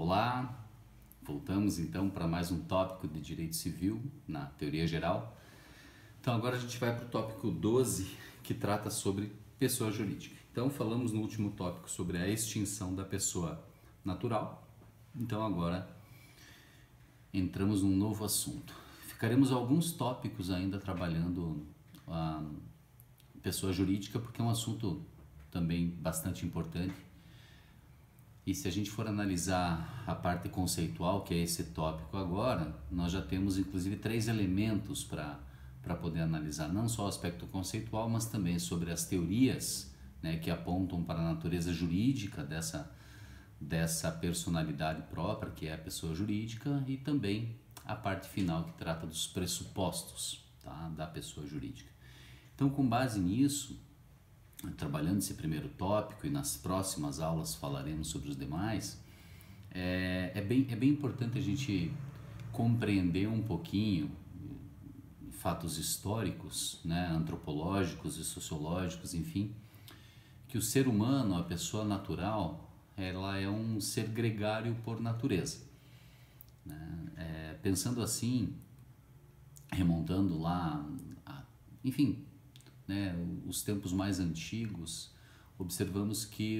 Olá, voltamos então para mais um tópico de direito civil na teoria geral. Então agora a gente vai para o tópico 12, que trata sobre pessoa jurídica. Então falamos no último tópico sobre a extinção da pessoa natural. Então agora entramos num novo assunto. Ficaremos alguns tópicos ainda trabalhando a pessoa jurídica, porque é um assunto também bastante importante. E se a gente for analisar a parte conceitual, que é esse tópico agora, nós já temos inclusive 3 elementos para poder analisar não só o aspecto conceitual, mas também sobre as teorias, né, que apontam para a natureza jurídica dessa personalidade própria, que é a pessoa jurídica, e também a parte final que trata dos pressupostos, tá, da pessoa jurídica. Então, com base nisso, trabalhando esse primeiro tópico, e nas próximas aulas falaremos sobre os demais, é bem importante a gente compreender um pouquinho fatos históricos, né, antropológicos e sociológicos, enfim, que o ser humano, a pessoa natural, ela é um ser gregário por natureza, né? Pensando assim, remontando lá, enfim, né, os tempos mais antigos, observamos que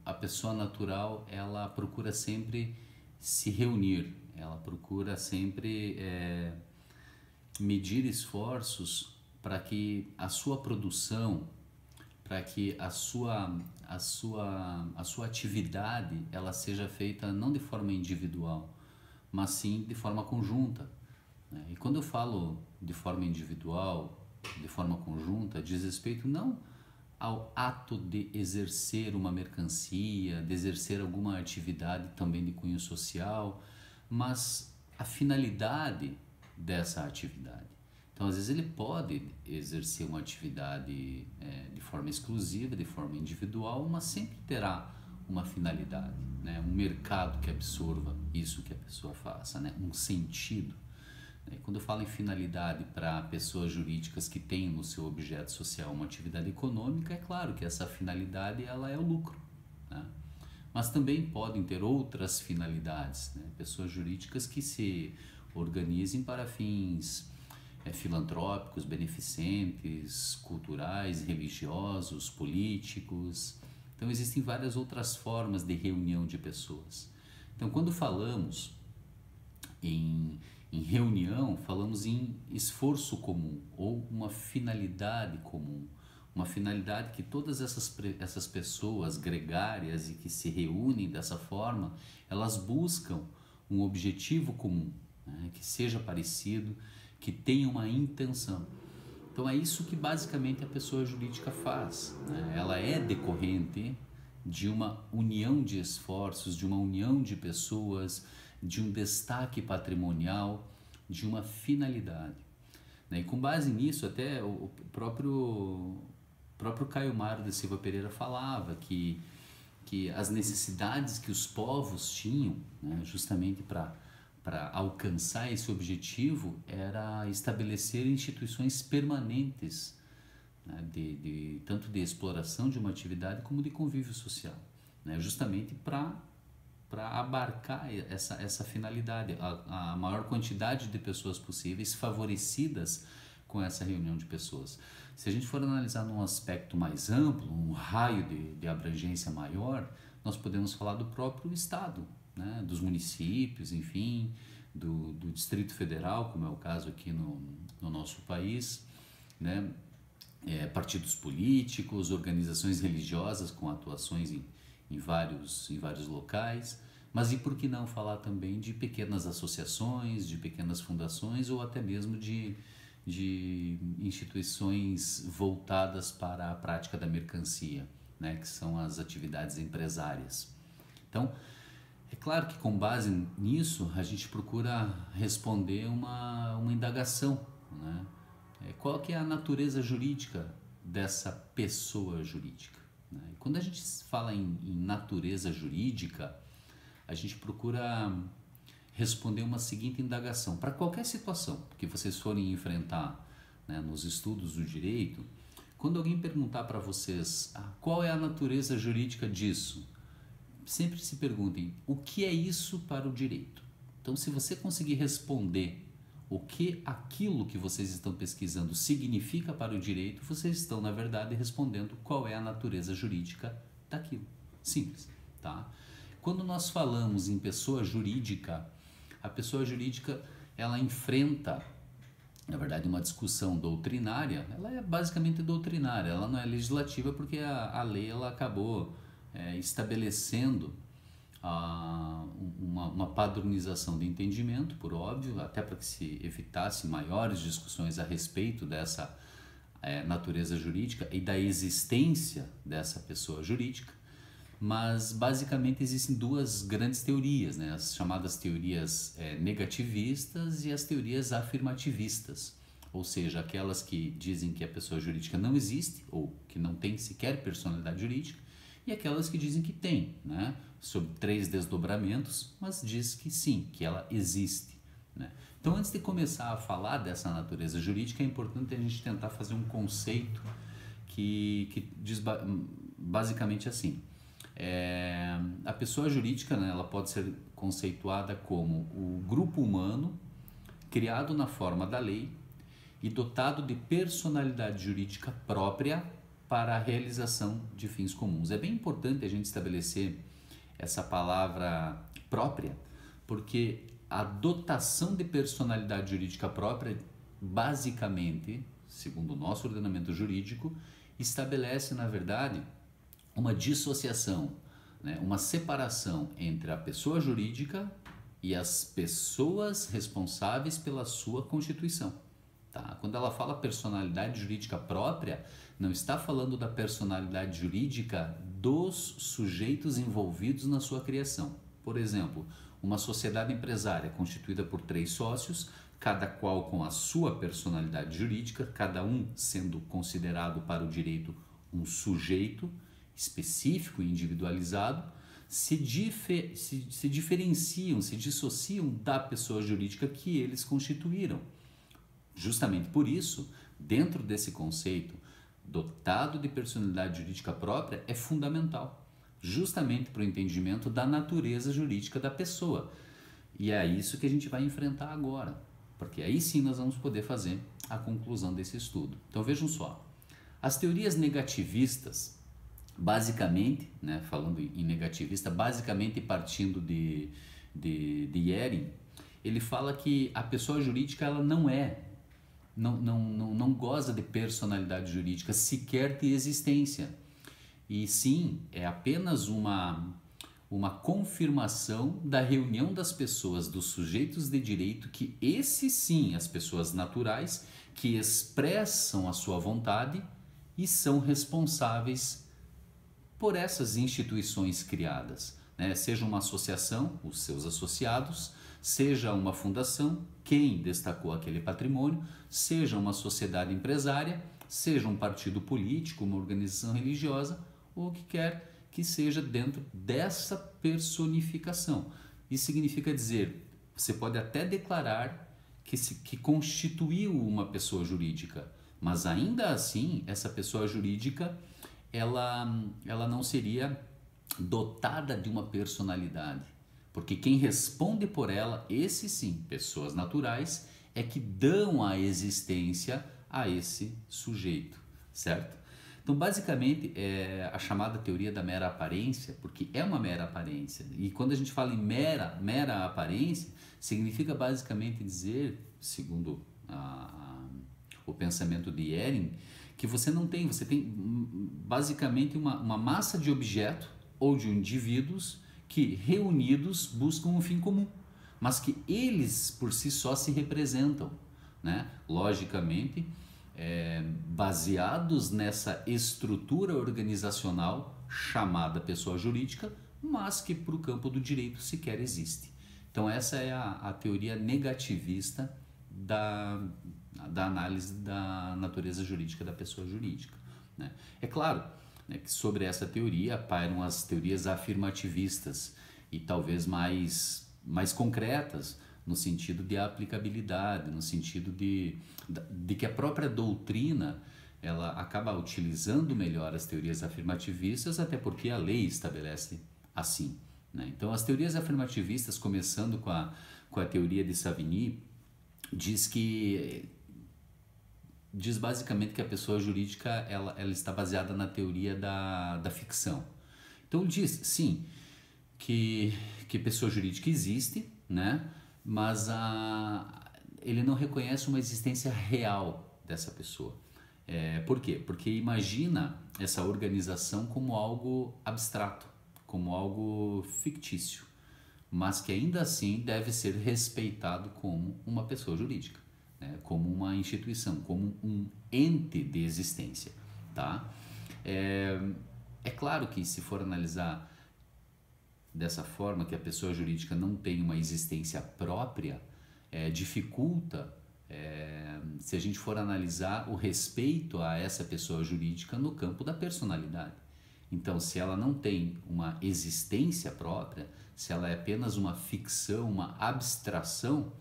a pessoa natural, ela procura sempre se reunir, ela procura sempre medir esforços para que a sua produção, para que a sua atividade, ela seja feita não de forma individual, mas sim de forma conjunta, né? E quando eu falo de forma individual, de forma conjunta, diz respeito não ao ato de exercer uma mercancia, de exercer alguma atividade também de cunho social, mas a finalidade dessa atividade. Então, às vezes ele pode exercer uma atividade de forma exclusiva, de forma individual, mas sempre terá uma finalidade, né? Um mercado que absorva isso que a pessoa faça, né? Um sentido. Quando eu falo em finalidade para pessoas jurídicas que têm no seu objeto social uma atividade econômica, é claro que essa finalidade ela é o lucro, né? Mas também podem ter outras finalidades, né? Pessoas jurídicas que se organizem para fins filantrópicos, beneficentes, culturais, religiosos, políticos. Então existem várias outras formas de reunião de pessoas. Então quando falamos em reunião, falamos em esforço comum ou uma finalidade comum, uma finalidade que todas essas pessoas gregárias e que se reúnem dessa forma, elas buscam um objetivo comum, né, que seja parecido, que tenha uma intenção. Então é isso que basicamente a pessoa jurídica faz, né? Ela é decorrente de uma união de esforços, de uma união de pessoas, de um destaque patrimonial, de uma finalidade, né? E com base nisso, até o próprio Caio Mário da Silva Pereira falava que as necessidades que os povos tinham, né, justamente para alcançar esse objetivo, era estabelecer instituições permanentes, né, tanto de exploração de uma atividade como de convívio social, né, justamente para abarcar essa finalidade, a maior quantidade de pessoas possíveis favorecidas com essa reunião de pessoas. Se a gente for analisar num aspecto mais amplo, um raio de abrangência maior, nós podemos falar do próprio Estado, né, dos municípios, enfim, do Distrito Federal, como é o caso aqui no nosso país, né, partidos políticos, organizações religiosas com atuações em vários locais, mas e por que não falar também de pequenas associações, de pequenas fundações ou até mesmo de instituições voltadas para a prática da mercancia, né, que são as atividades empresárias. Então, é claro que com base nisso a gente procura responder uma indagação, né? Qual que é a natureza jurídica dessa pessoa jurídica, né? E quando a gente fala em natureza jurídica, a gente procura responder uma seguinte indagação. Para qualquer situação que vocês forem enfrentar, né, nos estudos do direito, quando alguém perguntar para vocês qual é a natureza jurídica disso, sempre se perguntem, o que é isso para o direito? Então, se você conseguir responder o que aquilo que vocês estão pesquisando significa para o direito, vocês estão, na verdade, respondendo qual é a natureza jurídica daquilo. Simples, tá? Quando nós falamos em pessoa jurídica, a pessoa jurídica, ela enfrenta, na verdade, uma discussão doutrinária. Ela é basicamente doutrinária, ela não é legislativa porque a lei ela acabou estabelecendo uma padronização de entendimento, por óbvio, até para que se evitasse maiores discussões a respeito dessa natureza jurídica e da existência dessa pessoa jurídica. Mas basicamente existem duas grandes teorias, né? As chamadas teorias negativistas e as teorias afirmativistas, ou seja, aquelas que dizem que a pessoa jurídica não existe ou que não tem sequer personalidade jurídica, e aquelas que dizem que tem, né? Sob 3 desdobramentos, mas diz que sim, que ela existe, né? Então, antes de começar a falar dessa natureza jurídica, é importante a gente tentar fazer um conceito que diz basicamente assim. A pessoa jurídica, né, ela pode ser conceituada como o grupo humano criado na forma da lei e dotado de personalidade jurídica própria para a realização de fins comuns. É bem importante a gente estabelecer essa palavra própria, porque a dotação de personalidade jurídica própria, basicamente, segundo o nosso ordenamento jurídico, estabelece, na verdade, uma dissociação, né, uma separação entre a pessoa jurídica e as pessoas responsáveis pela sua constituição. Tá? Quando ela fala personalidade jurídica própria, não está falando da personalidade jurídica dos sujeitos envolvidos na sua criação. Por exemplo, uma sociedade empresária constituída por 3 sócios, cada qual com a sua personalidade jurídica, cada um sendo considerado para o direito um sujeito específico e individualizado, se diferenciam, se dissociam da pessoa jurídica que eles constituíram. Justamente por isso, dentro desse conceito, dotado de personalidade jurídica própria é fundamental, justamente para o entendimento da natureza jurídica da pessoa. E é isso que a gente vai enfrentar agora, porque aí sim nós vamos poder fazer a conclusão desse estudo. Então vejam só, as teorias negativistas, basicamente, né, falando em negativista, basicamente partindo de Ehring, ele fala que a pessoa jurídica ela não goza de personalidade jurídica, sequer de existência. E sim, é apenas uma confirmação da reunião das pessoas, dos sujeitos de direito, que esses sim, as pessoas naturais, que expressam a sua vontade e são responsáveis por essas instituições criadas, né? Seja uma associação, os seus associados, seja uma fundação, quem destacou aquele patrimônio, seja uma sociedade empresária, seja um partido político, uma organização religiosa, ou o que quer que seja dentro dessa personificação. Isso significa dizer, você pode até declarar que constituiu uma pessoa jurídica, mas ainda assim, essa pessoa jurídica, ela não seria dotada de uma personalidade, porque quem responde por ela, esses sim, pessoas naturais, é que dão a existência a esse sujeito, certo? Então, basicamente, é a chamada teoria da mera aparência, porque é uma mera aparência. E quando a gente fala em mera aparência, significa basicamente dizer, segundo o pensamento de Ehring, que você tem basicamente uma massa de objeto ou de indivíduos que, reunidos, buscam um fim comum, mas que eles, por si só, se representam, né? Logicamente, baseados nessa estrutura organizacional chamada pessoa jurídica, mas que para o campo do direito sequer existe. Então essa é a teoria negativista da análise da natureza jurídica da pessoa jurídica, né? É claro, né, que sobre essa teoria pairam as teorias afirmativistas e talvez mais concretas, no sentido de aplicabilidade, no sentido de que a própria doutrina ela acaba utilizando melhor as teorias afirmativistas, até porque a lei estabelece assim, né? Então, as teorias afirmativistas, começando com a teoria de Savigny, diz basicamente que a pessoa jurídica ela está baseada na teoria da ficção. Então, diz, sim, que pessoa jurídica existe, né? Mas ele não reconhece uma existência real dessa pessoa. Por quê? Porque imagina essa organização como algo abstrato, como algo fictício, mas que ainda assim deve ser respeitado como uma pessoa jurídica, né? Como uma instituição, como um ente de existência, tá? É claro que, se for analisar dessa forma, que a pessoa jurídica não tem uma existência própria, dificulta, se a gente for analisar o respeito a essa pessoa jurídica no campo da personalidade. Então, se ela não tem uma existência própria, se ela é apenas uma ficção, uma abstração,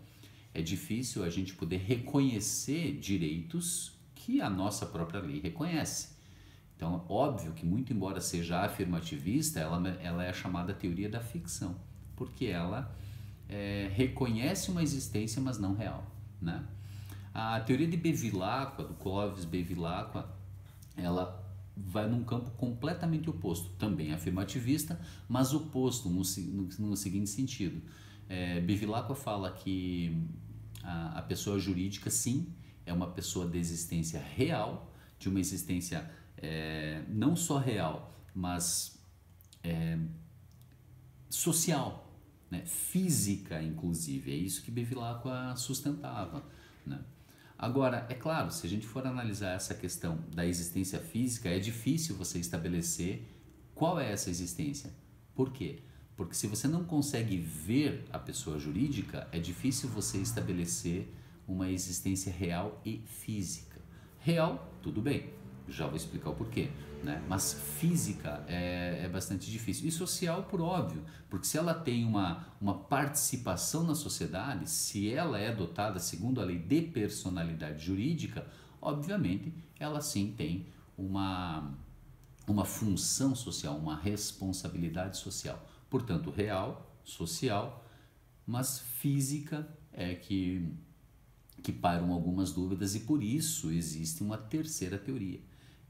é difícil a gente poder reconhecer direitos que a nossa própria lei reconhece. Então, óbvio que, muito embora seja afirmativista, ela é chamada teoria da ficção, porque ela reconhece uma existência, mas não real, né? A teoria de Bevilacqua, do Clovis Bevilacqua, ela vai num campo completamente oposto, também afirmativista, mas oposto no seguinte sentido. Bevilacqua fala que a pessoa jurídica, sim, é uma pessoa de existência real, de uma existência não só real, mas social, né? Física, inclusive. É isso que Bevilacqua sustentava, né? Agora, é claro, se a gente for analisar essa questão da existência física, é difícil você estabelecer qual é essa existência. Por quê? Porque se você não consegue ver a pessoa jurídica, é difícil você estabelecer uma existência real e física. Real, tudo bem, já vou explicar o porquê, né? Mas física é bastante difícil. E social, por óbvio, porque se ela tem uma participação na sociedade, se ela é dotada segundo a lei de personalidade jurídica, obviamente ela sim tem uma função social, uma responsabilidade social. Portanto, real, social, mas física é que param algumas dúvidas, e por isso existe uma terceira teoria,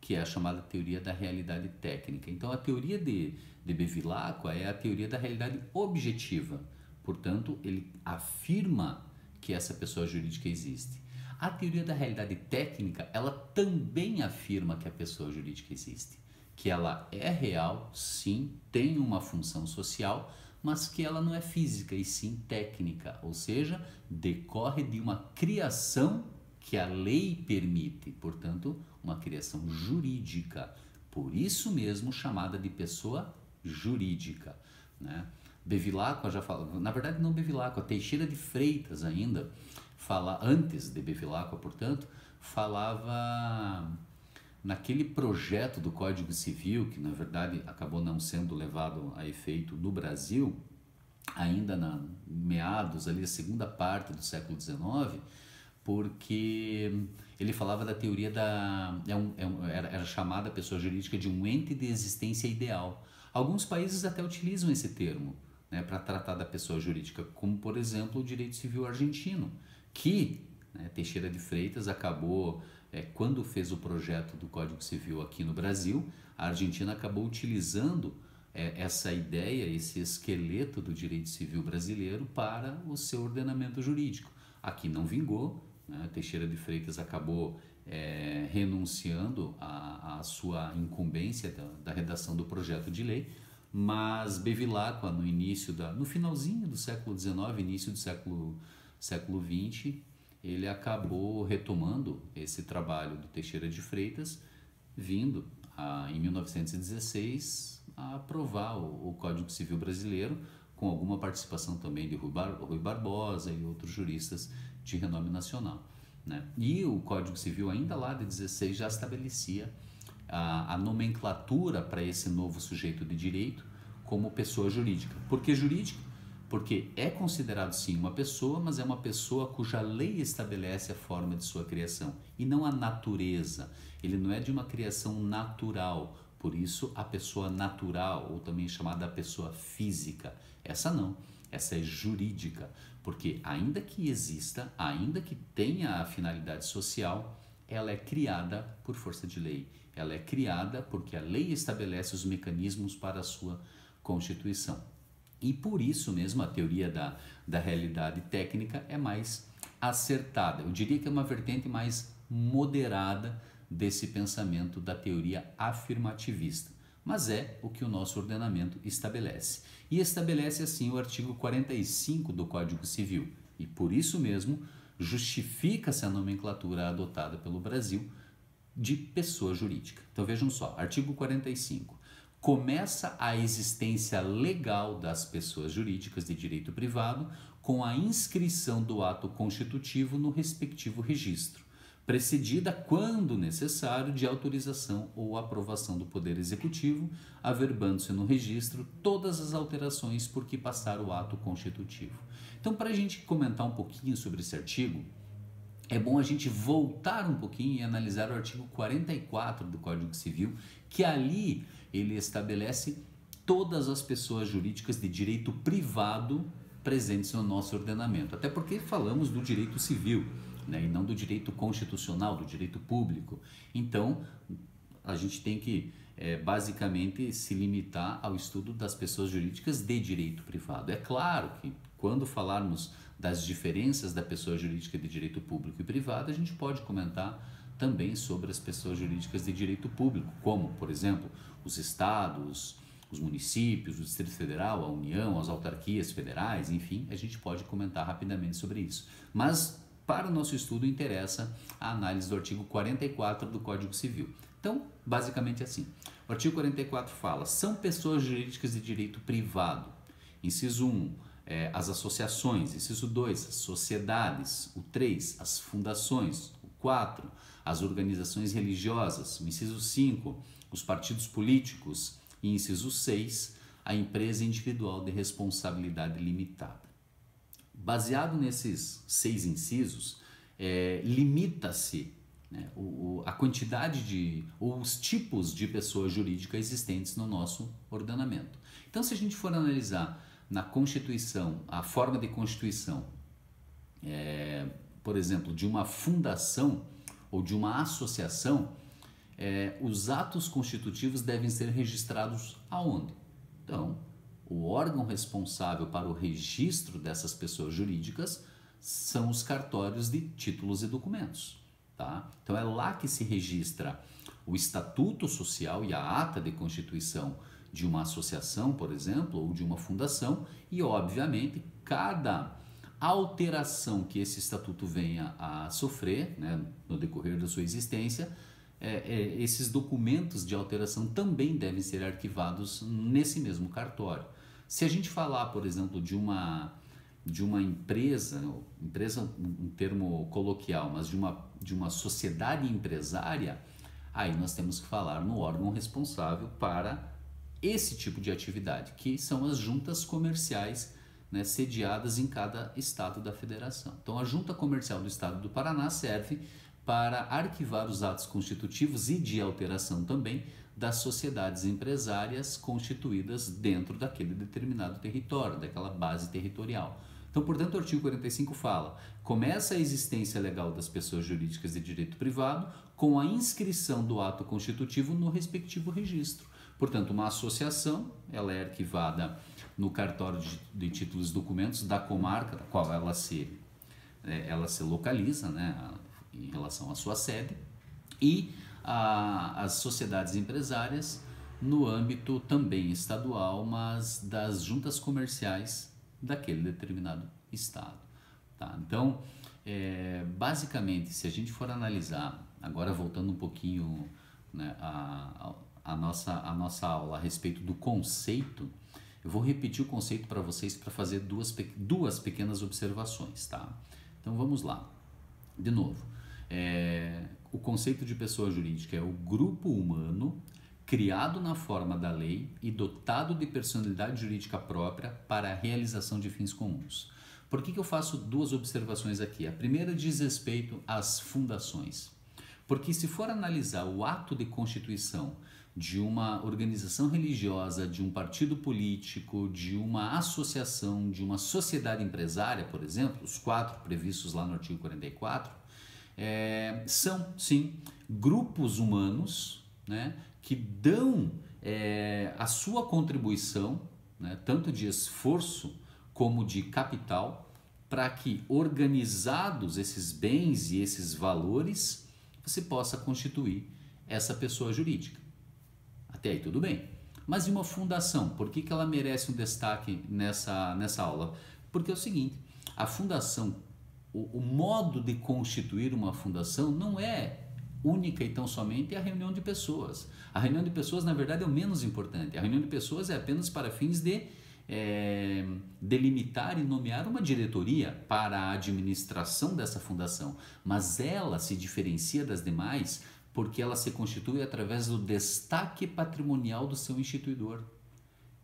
que é a chamada teoria da realidade técnica. Então, a teoria de Bevilacqua é a teoria da realidade objetiva. Portanto, ele afirma que essa pessoa jurídica existe. A teoria da realidade técnica, ela também afirma que a pessoa jurídica existe, que ela é real, sim, tem uma função social, mas que ela não é física e sim técnica, ou seja, decorre de uma criação que a lei permite, portanto, uma criação jurídica, por isso mesmo chamada de pessoa jurídica, né? Bevilacqua já fala, na verdade não Bevilacqua, Teixeira de Freitas ainda, antes de Bevilacqua, portanto, falava naquele projeto do Código Civil, que na verdade acabou não sendo levado a efeito no Brasil, ainda na meados, ali, a segunda parte do século XIX, porque ele falava da teoria era chamada a pessoa jurídica de um ente de existência ideal. Alguns países até utilizam esse termo, né, para tratar da pessoa jurídica, como, por exemplo, o direito civil argentino, que, né, Teixeira de Freitas acabou, quando fez o projeto do Código Civil aqui no Brasil, a Argentina acabou utilizando essa ideia, esse esqueleto do direito civil brasileiro para o seu ordenamento jurídico. Aqui não vingou, né? Teixeira de Freitas acabou renunciando à sua incumbência da redação do projeto de lei, mas Bevilacqua, no finalzinho do século XIX, início do século XX, ele acabou retomando esse trabalho do Teixeira de Freitas, vindo em 1916 a aprovar o Código Civil brasileiro, com alguma participação também de Rui Barbosa e outros juristas de renome nacional, né? E o Código Civil, ainda lá de 16, já estabelecia a nomenclatura para esse novo sujeito de direito como pessoa jurídica. Por que jurídica? Porque é considerado sim uma pessoa, mas é uma pessoa cuja lei estabelece a forma de sua criação e não a natureza. Ele não é de uma criação natural, Por isso a pessoa natural, ou também chamada pessoa física. Essa não, essa é jurídica, porque ainda que exista, ainda que tenha a finalidade social, ela é criada por força de lei. Ela é criada porque a lei estabelece os mecanismos para a sua constituição. E por isso mesmo a teoria da realidade técnica é mais acertada. Eu diria que é uma vertente mais moderada desse pensamento da teoria afirmativista. Mas é o que o nosso ordenamento estabelece. E estabelece assim o artigo 45 do Código Civil. E por isso mesmo justifica-se a nomenclatura adotada pelo Brasil de pessoa jurídica. Então vejam só, artigo 45. Começa a existência legal das pessoas jurídicas de direito privado com a inscrição do ato constitutivo no respectivo registro, precedida, quando necessário, de autorização ou aprovação do Poder Executivo, averbando-se no registro todas as alterações por que passar o ato constitutivo. Então, para a gente comentar um pouquinho sobre esse artigo, é bom a gente voltar um pouquinho e analisar o artigo 44 do Código Civil, que ali ele estabelece todas as pessoas jurídicas de direito privado presentes no nosso ordenamento. Até porque falamos do direito civil, né, e não do direito constitucional, do direito público. Então, a gente tem que basicamente se limitar ao estudo das pessoas jurídicas de direito privado. É claro que quando falarmos das diferenças da pessoa jurídica de direito público e privado, a gente pode comentar também sobre as pessoas jurídicas de direito público, como, por exemplo, os estados, os municípios, o Distrito Federal, a União, as autarquias federais, enfim, a gente pode comentar rapidamente sobre isso. Mas, para o nosso estudo, interessa a análise do artigo 44 do Código Civil. Então, basicamente assim, o artigo 44 fala, são pessoas jurídicas de direito privado. Inciso 1, as associações. Inciso 2, as sociedades. O 3, as fundações. O 4, as organizações religiosas. O inciso 5, os partidos políticos. E inciso 6, a empresa individual de responsabilidade limitada. Baseado nesses 6 incisos, limita-se, né, a quantidade ou os tipos de pessoa jurídica existentes no nosso ordenamento. Então, se a gente for analisar na Constituição, a forma de constituição, por exemplo, de uma fundação ou de uma associação, os atos constitutivos devem ser registrados aonde? Então, o órgão responsável para o registro dessas pessoas jurídicas são os cartórios de títulos e documentos. Tá? Então, é lá que se registra o estatuto social e a ata de constituição de uma associação, por exemplo, ou de uma fundação, e, obviamente, cada alteração que esse estatuto venha a sofrer, né, no decorrer da sua existência, esses documentos de alteração também devem ser arquivados nesse mesmo cartório. Se a gente falar, por exemplo, de uma empresa, um termo coloquial, mas de uma sociedade empresária, aí nós temos que falar no órgão responsável para esse tipo de atividade, que são as juntas comerciais, né, sediadas em cada estado da federação. Então, a Junta Comercial do Estado do Paraná serve para arquivar os atos constitutivos e de alteração também das sociedades empresárias constituídas dentro daquele determinado território, daquela base territorial. Então, portanto, o artigo 45 fala, começa a existência legal das pessoas jurídicas de direito privado com a inscrição do ato constitutivo no respectivo registro. Portanto, uma associação, ela é arquivada no cartório de títulos e documentos da comarca da qual ela se localiza, né, em relação à sua sede, e as sociedades empresárias no âmbito também estadual, mas das juntas comerciais daquele determinado estado. Tá? Então, basicamente, se a gente for analisar, agora voltando um pouquinho, né, a nossa aula a respeito do conceito, eu vou repetir o conceito para vocês para fazer duas pequenas observações. Tá? Então, vamos lá. De novo, o conceito de pessoa jurídica é o grupo humano criado na forma da lei e dotado de personalidade jurídica própria para a realização de fins comuns. Por que eu faço duas observações aqui? A primeira diz respeito às fundações. Porque se for analisar o ato de constituição de uma organização religiosa, de um partido político, de uma associação, de uma sociedade empresária, por exemplo, os 4 previstos lá no artigo 44, são, sim, grupos humanos, né, que dão a sua contribuição, né, tanto de esforço como de capital, para que, organizados esses bens e esses valores, você possa constituir essa pessoa jurídica. Até aí tudo bem. Mas e uma fundação? Por que ela merece um destaque nessa aula? Porque é o seguinte, a fundação, o modo de constituir uma fundação não é única e tão somente a reunião de pessoas. A reunião de pessoas, na verdade, é o menos importante. A reunião de pessoas é apenas para fins de delimitar e nomear uma diretoria para a administração dessa fundação, mas ela se diferencia das demais porque ela se constitui através do destaque patrimonial do seu instituidor.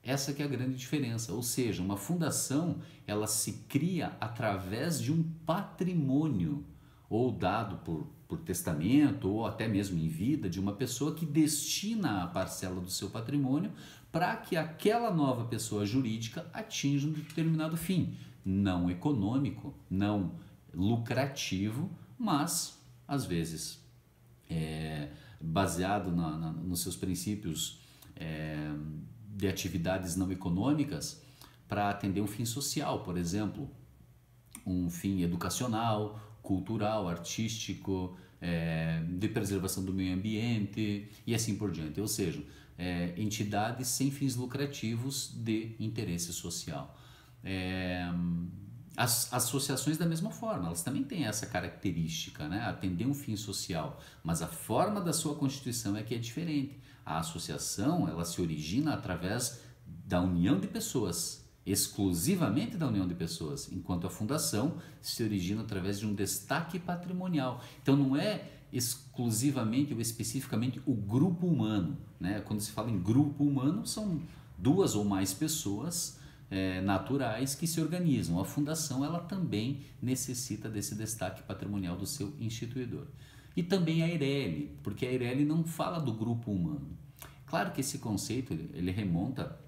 Essa que é a grande diferença, ou seja, uma fundação ela se cria através de um patrimônio ou dado por testamento ou até mesmo em vida de uma pessoa que destina a parcela do seu patrimônio para que aquela nova pessoa jurídica atinja um determinado fim, não econômico, não lucrativo, mas às vezes baseado nos seus princípios de atividades não econômicas para atender um fim social, por exemplo, um fim educacional, cultural, artístico, de preservação do meio ambiente e assim por diante, ou seja, entidades sem fins lucrativos de interesse social. As associações da mesma forma, elas também têm essa característica, né? Atender um fim social, mas a forma da sua constituição é que é diferente. A associação, ela se origina através da união de pessoas, exclusivamente da união de pessoas, enquanto a fundação se origina através de um destaque patrimonial. Então não é exclusivamente ou especificamente o grupo humano, né? Quando se fala em grupo humano, são 2 ou mais pessoas naturais que se organizam. A fundação ela também necessita desse destaque patrimonial do seu instituidor. E também a Eireli, porque a Eireli não fala do grupo humano. Claro que esse conceito ele remonta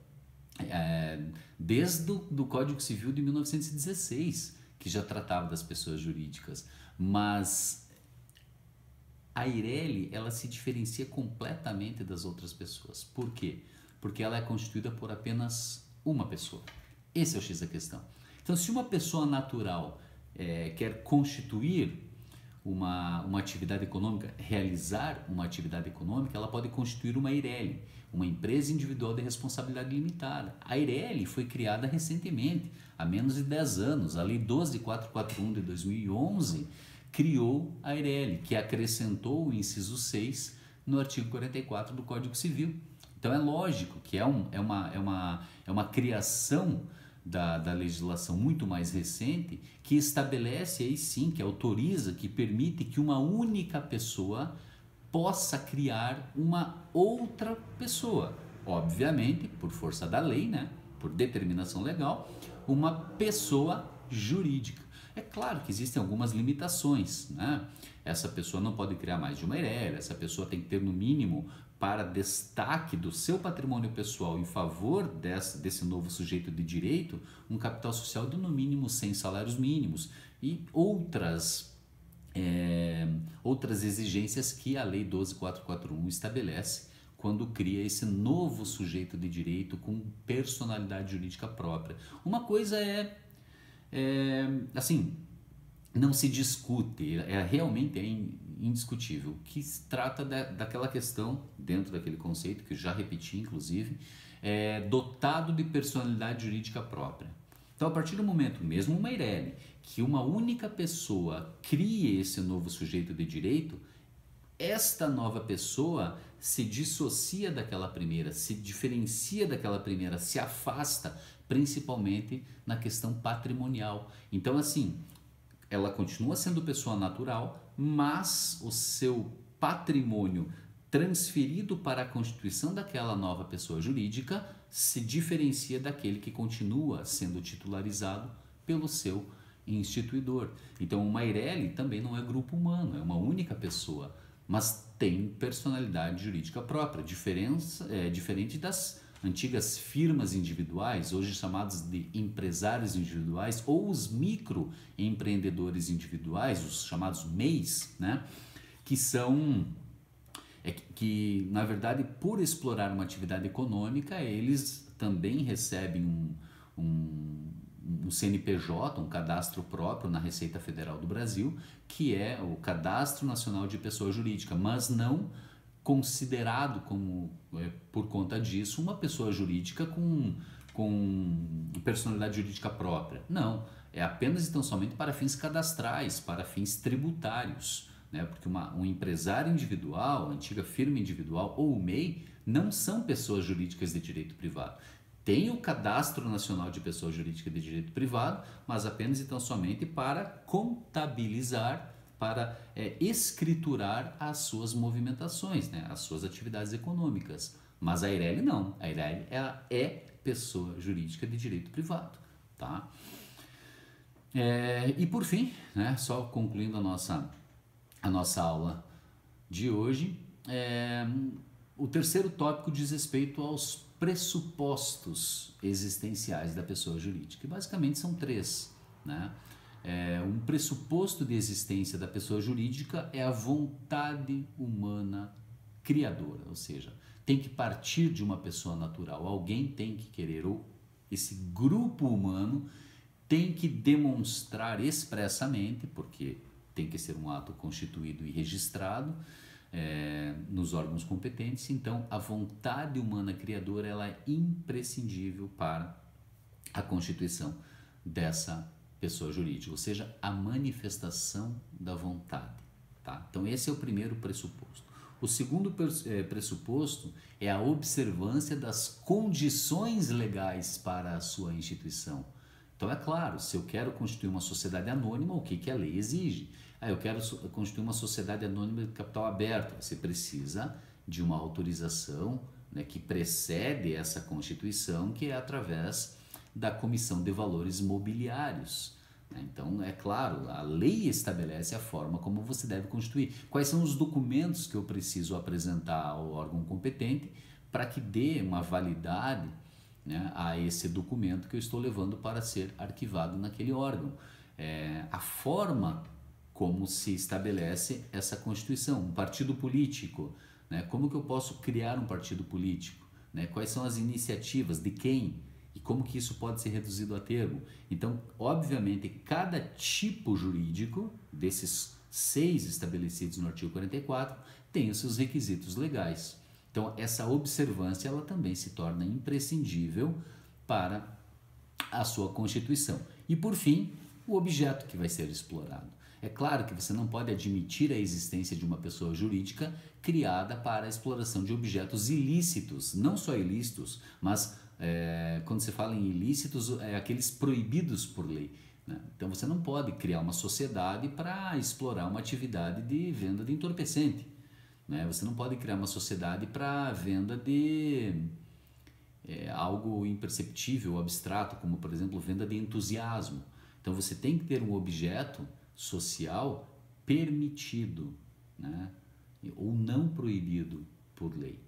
desde do Código Civil de 1916, que já tratava das pessoas jurídicas, mas a Eireli ela se diferencia completamente das outras pessoas. Por quê? Porque ela é constituída por apenas uma pessoa. Esse é o X da questão. Então, se uma pessoa natural quer constituir uma atividade econômica, realizar uma atividade econômica, ela pode constituir uma Eireli, uma empresa individual de responsabilidade limitada. A Eireli foi criada recentemente, há menos de 10 anos. A Lei 12.441 de 2011 criou a Eireli, que acrescentou o inciso 6 no artigo 44 do Código Civil. Então é lógico que é uma criação da legislação muito mais recente que estabelece aí sim, que autoriza, que permite que uma única pessoa possa criar uma outra pessoa. Obviamente, por força da lei, né? Por determinação legal, uma pessoa jurídica. É claro que existem algumas limitações, né? Essa pessoa não pode criar mais de uma Eireli, essa pessoa tem que ter no mínimo para destaque do seu patrimônio pessoal em favor desse novo sujeito de direito, um capital social de no mínimo 100 salários mínimos e outras exigências que a Lei 12.441 estabelece quando cria esse novo sujeito de direito com personalidade jurídica própria. Uma coisa assim, não se discute, realmente indiscutível, que se trata daquela questão, dentro daquele conceito, que eu já repeti inclusive, dotado de personalidade jurídica própria. Então, a partir do momento, mesmo uma Eireli, que uma única pessoa crie esse novo sujeito de direito, esta nova pessoa se dissocia daquela primeira, se diferencia daquela primeira, se afasta, principalmente na questão patrimonial. Então, assim, ela continua sendo pessoa natural, mas o seu patrimônio transferido para a constituição daquela nova pessoa jurídica se diferencia daquele que continua sendo titularizado pelo seu instituidor. Então, uma Eireli também não é grupo humano, é uma única pessoa. mas tem personalidade jurídica própria, diferente das antigas firmas individuais, hoje chamadas de empresários individuais, ou os microempreendedores individuais, os chamados MEIs, né? Que são, que na verdade, por explorar uma atividade econômica, eles também recebem um CNPJ, um cadastro próprio na Receita Federal do Brasil, que é o Cadastro Nacional de Pessoa Jurídica, mas não considerado como, por conta disso, uma pessoa jurídica com personalidade jurídica própria. Não, é apenas e tão somente para fins cadastrais, para fins tributários, né? Porque um empresário individual, antiga firma individual ou o MEI não são pessoas jurídicas de direito privado. Tem o Cadastro Nacional de Pessoa Jurídica de Direito Privado, mas apenas e tão somente para contabilizar, para escriturar as suas movimentações, né? As suas atividades econômicas. Mas a Eireli não. A Eireli, ela é pessoa jurídica de direito privado, tá? E por fim, né, só concluindo a nossa aula de hoje, o terceiro tópico diz respeito aos pressupostos existenciais da pessoa jurídica, que basicamente são 3, né? Um pressuposto de existência da pessoa jurídica é a vontade humana criadora, ou seja, tem que partir de uma pessoa natural, alguém tem que querer, ou esse grupo humano tem que demonstrar expressamente, porque tem que ser um ato constituído e registrado nos órgãos competentes. Então, a vontade humana criadora, ela é imprescindível para a constituição dessa pessoa jurídica, ou seja, a manifestação da vontade, tá? Então, esse é o primeiro pressuposto. O segundo pressuposto é a observância das condições legais para a sua instituição. Então, é claro, se eu quero constituir uma sociedade anônima, o que a lei exige? Eu quero constituir uma sociedade anônima de capital aberto. Você precisa de uma autorização, né, que precede essa constituição, que é através da Comissão de Valores Mobiliários. Então, é claro, a lei estabelece a forma como você deve constituir. Quais são os documentos que eu preciso apresentar ao órgão competente para que dê uma validade, né, a esse documento que eu estou levando para ser arquivado naquele órgão. A forma como se estabelece essa Constituição. Um partido político, né? Como que eu posso criar um partido político? Né? Quais são as iniciativas, de quem? E como que isso pode ser reduzido a termo? Então, obviamente, cada tipo jurídico, desses 6 estabelecidos no artigo 44, tem os seus requisitos legais. Então, essa observância, ela também se torna imprescindível para a sua Constituição. E, por fim, o objeto que vai ser explorado. É claro que você não pode admitir a existência de uma pessoa jurídica criada para a exploração de objetos ilícitos, não só ilícitos, mas quando se fala em ilícitos, aqueles proibidos por lei, né? Então você não pode criar uma sociedade para explorar uma atividade de venda de entorpecente, né? Você não pode criar uma sociedade para venda de algo imperceptível, abstrato, como por exemplo venda de entusiasmo. Então você tem que ter um objeto social permitido, né? Ou não proibido por lei,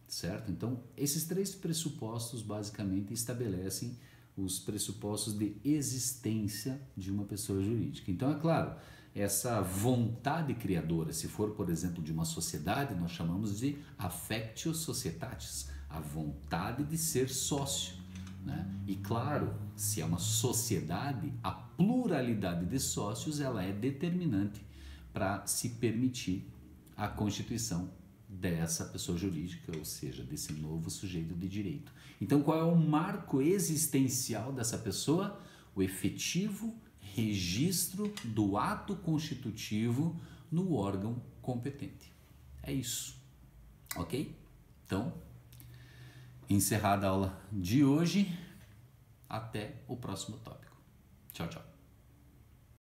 certo? Então, esses 3 pressupostos basicamente estabelecem os pressupostos de existência de uma pessoa jurídica. Então, é claro, essa vontade criadora, se for, por exemplo, de uma sociedade, nós chamamos de affectio societatis, a vontade de ser sócio, né? E claro, se é uma sociedade, a pluralidade de sócios, ela é determinante para se permitir a constituição dessa pessoa jurídica, ou seja, desse novo sujeito de direito. Então, qual é o marco existencial dessa pessoa? O efetivo registro do ato constitutivo no órgão competente. É isso, ok? Então, encerrada a aula de hoje, até o próximo tópico. Tchau, tchau.